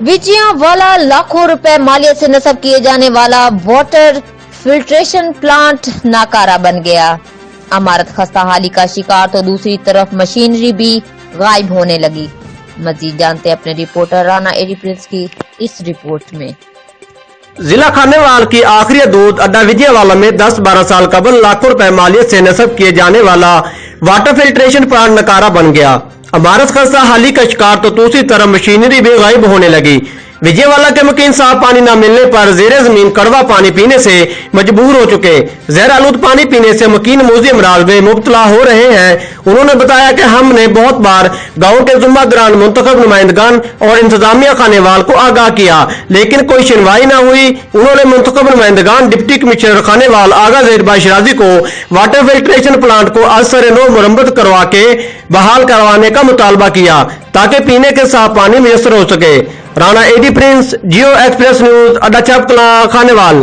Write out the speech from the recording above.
विजयवाला लाखों रुपए मालियत से नस्ब किए जाने वाला वाटर फिल्ट्रेशन प्लांट नाकारा बन गया। इमारत खस्ता हाली का शिकार तो दूसरी तरफ मशीनरी भी गायब होने लगी। मजीद जानते अपने रिपोर्टर राना एडी प्रिंस की इस रिपोर्ट में। जिला खानेवाल की आखिरी दूध अड्डा विजयवाला में 10-12 साल कबल लाखों रुपए मालियत से नस्ब किए जाने वाला वाटर फिल्ट्रेशन प्लांट नकारा बन गया। इमारत खस्ता हाली का शिकार तो दूसरी तरफ मशीनरी भी गायब होने लगी। विजयवाला के मकीन साफ पानी न मिलने पर जेरे जमीन कड़वा पानी पीने से मजबूर हो चुके। जहर आलूद पानी पीने से मकीन मोजी अमराज में मुब्तला हो रहे हैं। उन्होंने बताया कि हमने बहुत बार गांव के जुम्मादारान, मुंतखब नुमाइंदगान और इंतजामिया खानेवाल को आगाह किया, लेकिन कोई सुनवाई न हुई। उन्होंने मुंतखब नुमाइंदगान, डिप्टी कमिश्नर खानेवाल आगा ज़ैद शिराजी को वाटर फिल्ट्रेशन प्लांट को असर नो मुरम्मत करवा के बहाल करवाने का मुतालबा किया ताकि पीने के साफ पानी मुयसर हो सके। राना एडी प्रिंस, जियो एक्सप्रेस न्यूज, अड्डा चौक कलां, खानेवाल।